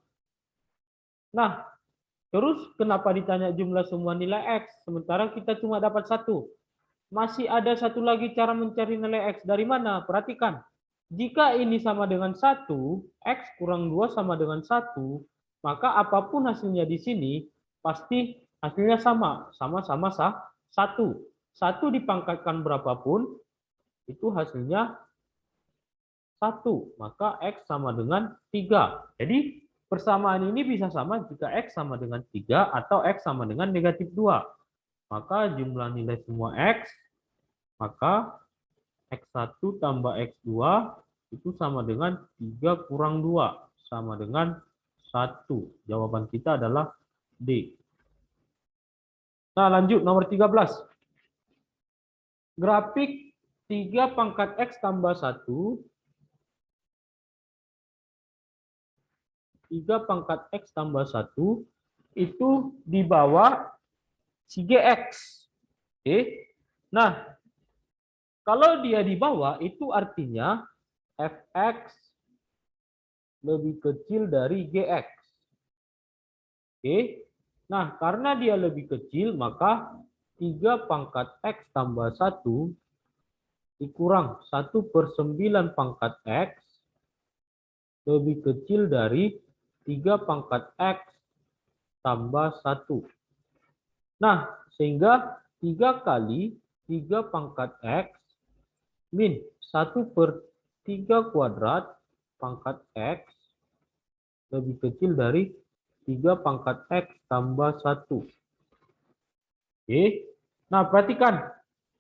Nah, terus kenapa ditanya jumlah semua nilai X? Sementara kita cuma dapat 1. Masih ada satu lagi cara mencari nilai X. Dari mana? Perhatikan. Jika ini sama dengan 1, X kurang 2 sama dengan 1, maka apapun hasilnya di sini, pasti hasilnya sama. Sama-sama 1. 1 dipangkatkan berapapun, itu hasilnya 1. Maka X sama dengan 3. Jadi persamaan ini bisa sama jika X sama dengan 3 atau X sama dengan negatif 2. Maka jumlah nilai semua X, maka X1 tambah X2 itu sama dengan 3 kurang 2. Sama dengan 1. Jawaban kita adalah D. Nah, lanjut nomor 13. Grafik 3 pangkat X tambah 1. 3 pangkat X tambah 1 itu di bawah si GX. Oke. Nah, kalau dia di bawah itu artinya Fx lebih kecil dari Gx. Oke. Nah, karena dia lebih kecil, maka 3 pangkat X tambah 1 dikurang 1/9 pangkat X lebih kecil dari 3 pangkat X tambah 1. Nah, sehingga 3 kali 3 pangkat X min 1/3 kuadrat pangkat X lebih kecil dari 3 pangkat X tambah 1. Oke. Nah, perhatikan.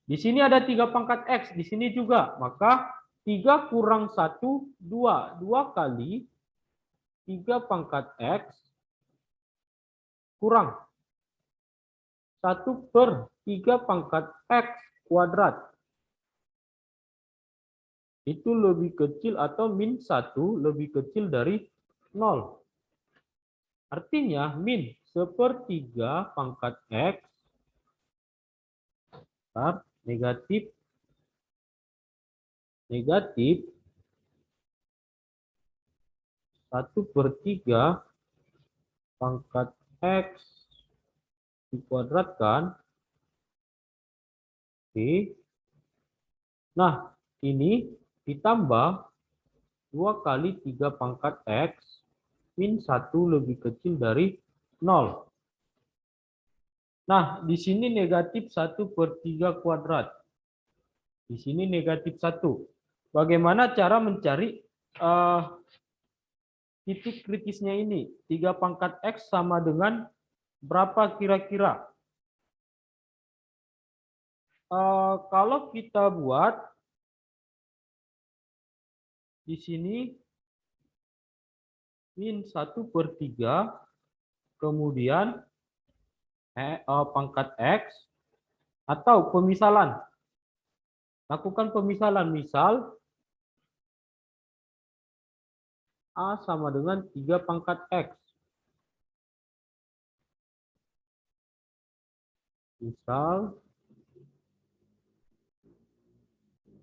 Di sini ada 3 pangkat X, di sini juga. Maka 3 kurang 1, 2. 2 kali 3 pangkat X kurang 1/3 pangkat X kuadrat. Itu lebih kecil atau min 1 lebih kecil dari 0. Artinya min 1/3 pangkat X negatif 1/3 pangkat X dikuadratkan. Oke. Nah, ini ditambah 2 kali 3 pangkat X min 1 lebih kecil dari 0. Nah, di sini negatif 1/3 kuadrat. Di sini negatif 1. Bagaimana cara mencari titik kritisnya ini? 3 pangkat X sama dengan berapa kira-kira? Kalau kita buat di sini min 1/3, kemudian pangkat X, atau pemisalan. Lakukan pemisalan, misal A sama dengan 3 pangkat X. Misal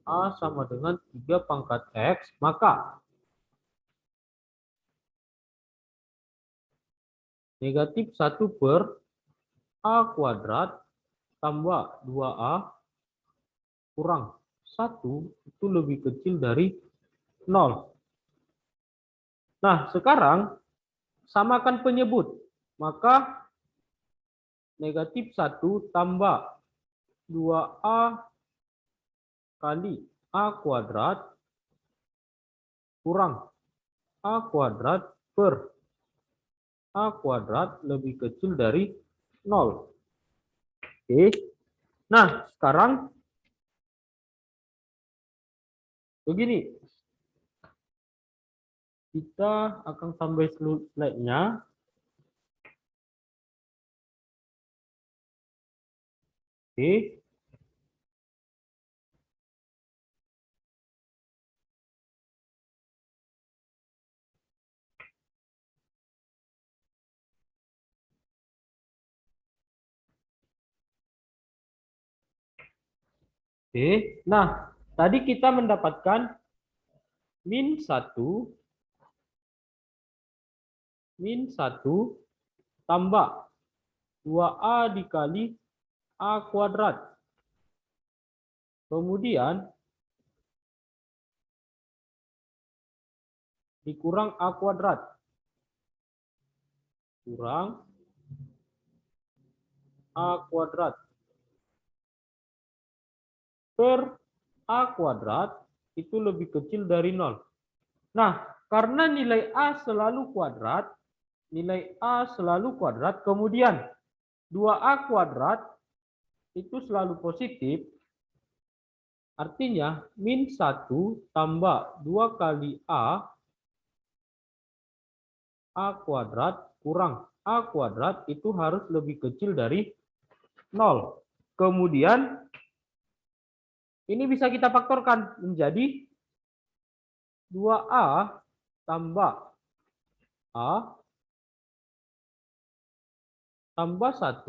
A sama dengan 3 pangkat X, maka negatif 1/A kuadrat tambah 2A kurang 1 itu lebih kecil dari 0. Nah, sekarang samakan penyebut. Maka negatif 1 tambah 2A kali A kuadrat kurang A kuadrat per A kuadrat lebih kecil dari 0. Oke. Nah, sekarang begini. Kita akan tambah slide-nya. Oke. Oke. Nah, tadi kita mendapatkan min 1 tambah 2A dikali A kuadrat. Kemudian dikurang A kuadrat. Kurang A kuadrat. Per A kuadrat itu lebih kecil dari 0. Nah, karena nilai A selalu kuadrat, kemudian 2A kuadrat itu selalu positif, artinya min 1 tambah 2 kali A kuadrat kurang A kuadrat itu harus lebih kecil dari 0. Kemudian ini bisa kita faktorkan menjadi 2A tambah A tambah 1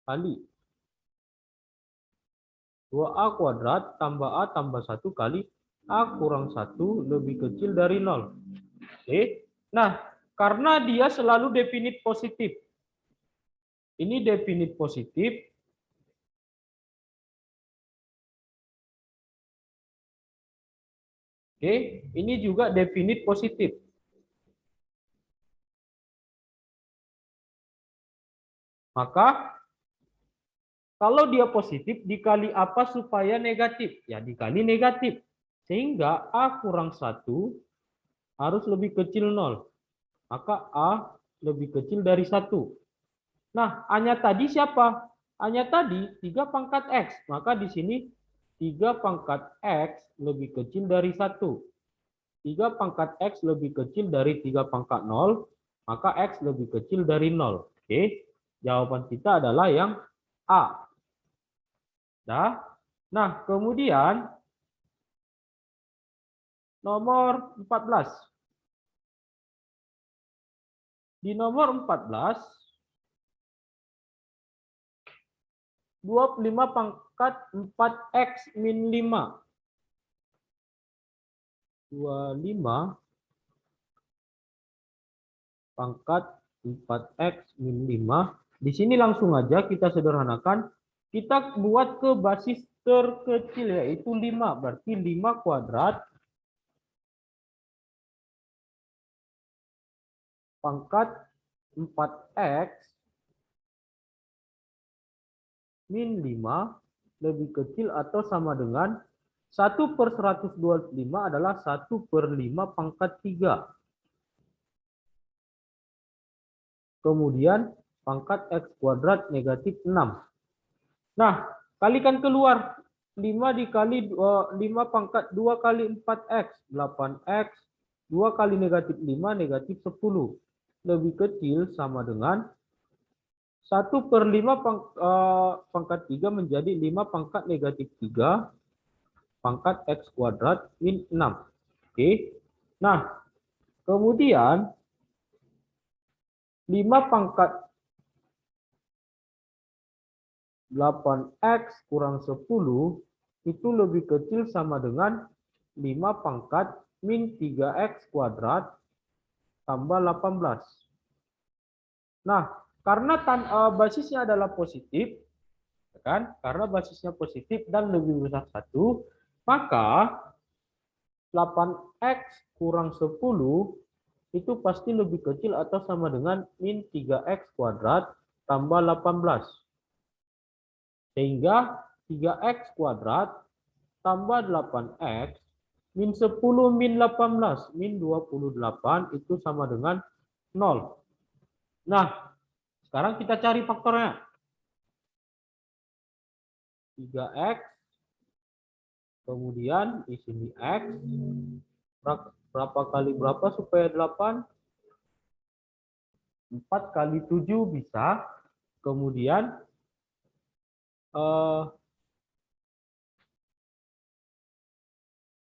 kali 2A kuadrat tambah A tambah 1 kali A kurang 1 lebih kecil dari 0. Oke. Nah, karena dia selalu definit positif. Ini definit positif. Oke, ini juga definit positif. Maka kalau dia positif dikali apa supaya negatif? Ya dikali negatif. Sehingga A kurang 1 harus lebih kecil 0. Maka A lebih kecil dari 1. Nah, A-nya tadi siapa? A-nya tadi 3 pangkat X. Maka di sini 3 pangkat X lebih kecil dari 1. 3 pangkat X lebih kecil dari 3 pangkat 0. Maka X lebih kecil dari 0. Oke, jawaban kita adalah yang A. Dah. Nah, kemudian nomor 14. Di nomor 14, 25 pangkat 4X min 5. 25 pangkat 4X min 5. Di sini langsung aja kita sederhanakan. Kita buat ke basis terkecil yaitu 5. Berarti 5 kuadrat pangkat 4X min 5 lebih kecil atau sama dengan 1/125 adalah 1/5 pangkat 3. Kemudian pangkat X kuadrat negatif 6. Nah, kalikan keluar. 5 dikali 5 pangkat 2 kali 4X. 8X. 2 kali negatif 5 negatif 10. Lebih kecil sama dengan 1/5 pangkat 3 menjadi 5 pangkat negatif 3 pangkat X kuadrat min 6. Oke. Nah, kemudian 5 pangkat 8X kurang 10 itu lebih kecil sama dengan 5 pangkat min 3X kuadrat tambah 18. Nah, karena basisnya adalah positif, kan? Karena basisnya positif dan lebih besar 1, maka 8X kurang 10 itu pasti lebih kecil atau sama dengan min 3X kuadrat tambah 18. Sehingga 3X kuadrat tambah 8X min 10 min 18 min 28 itu sama dengan 0. Nah, sekarang kita cari faktornya. 3X, kemudian di sini X, berapa kali berapa supaya 8? 4 kali 7 bisa. Kemudian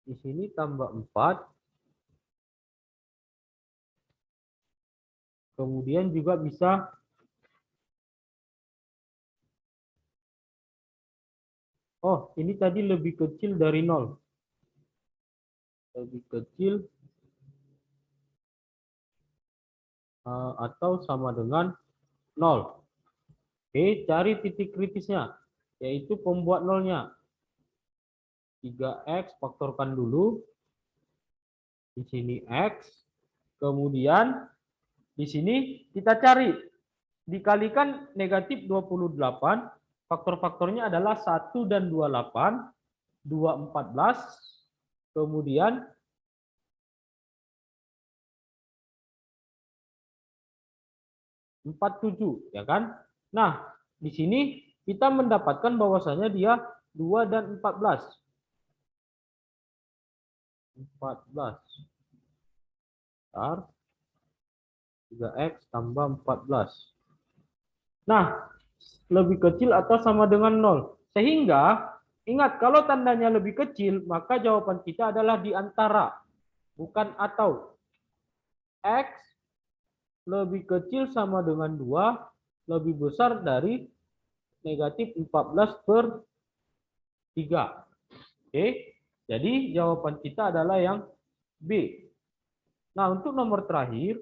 di sini tambah 4. Kemudian juga bisa Oh, ini tadi lebih kecil dari 0. Lebih kecil atau sama dengan 0. Oke, cari titik kritisnya, yaitu pembuat nolnya. 3x, faktorkan dulu. Di sini x. Kemudian di sini kita cari. Dikalikan negatif 28. Faktor-faktornya adalah 1 dan 28. 2, 14. Kemudian 47, ya kan? Nah, di sini kita mendapatkan bahwasanya dia 2 dan 14. 14. Bentar. 3x tambah 14. Nah, lebih kecil atau sama dengan 0. Sehingga, ingat kalau tandanya lebih kecil, maka jawaban kita adalah di antara, bukan atau. X lebih kecil sama dengan 2, lebih besar dari negatif 14 per 3. Oke, jadi jawaban kita adalah yang B. Nah, untuk nomor terakhir,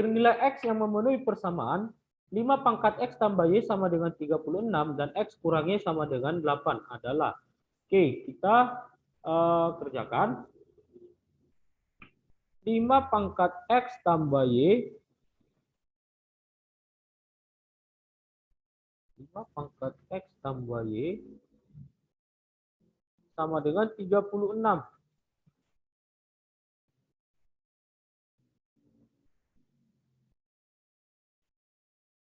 nilai X yang memenuhi persamaan 5 pangkat X tambah Y sama dengan 36 dan X kurang Y sama dengan 8 adalah. Oke, kita kerjakan. 5 pangkat X tambah Y. 5 pangkat X tambah Y sama dengan 36.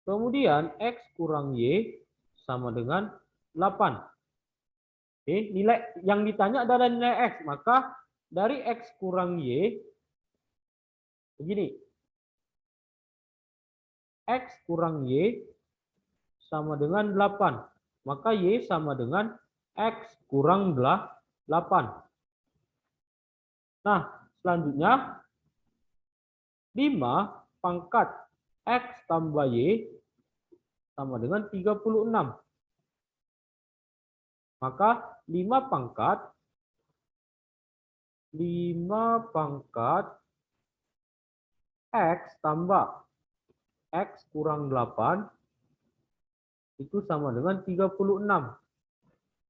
Kemudian X kurang Y sama dengan 8. Oke, nilai yang ditanya adalah nilai X. Maka dari X kurang Y, begini. X kurang Y sama dengan 8. Maka Y sama dengan X kurang 8. Nah, selanjutnya 5 pangkat X tambah Y sama dengan 36. Maka 5 pangkat X tambah X kurang 8 itu sama dengan 36.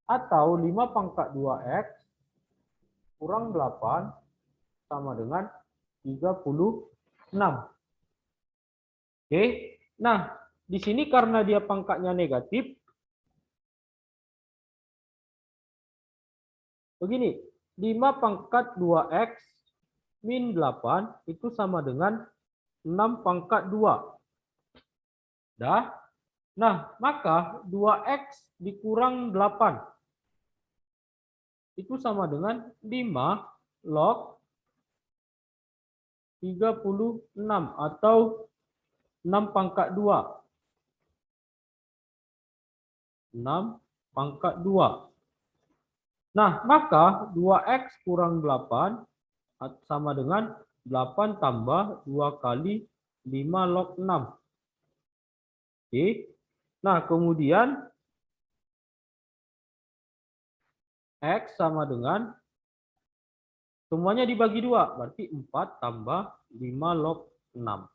Atau 5 pangkat 2X kurang 8 sama dengan 36. Oke. Nah, di sini karena dia pangkatnya negatif, begini, 5 pangkat 2X min 8 itu sama dengan 6 pangkat 2. Dah? Nah, maka 2X dikurang 8 itu sama dengan 5 log 36 atau 6 pangkat 2. 6 pangkat 2. Nah, maka 2X kurang 8 sama dengan 8 tambah 2 kali 5 log 6. Oke. Nah, kemudian X sama dengan semuanya dibagi 2. Berarti 4 tambah 5 log 6.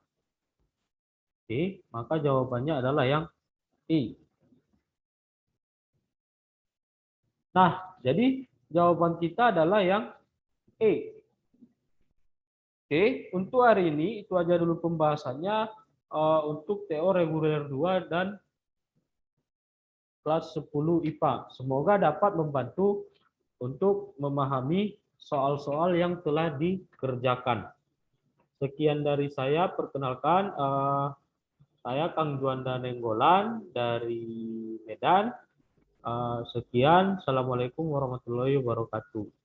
Oke, maka jawabannya adalah yang E. Nah, jadi jawaban kita adalah yang E. Oke, untuk hari ini itu aja dulu pembahasannya untuk TO reguler 2 dan kelas 10 IPA. Semoga dapat membantu untuk memahami soal-soal yang telah dikerjakan. Sekian dari saya, perkenalkan saya Kang Juanda Nenggolan dari Medan. Sekian, Assalamualaikum warahmatullahi wabarakatuh.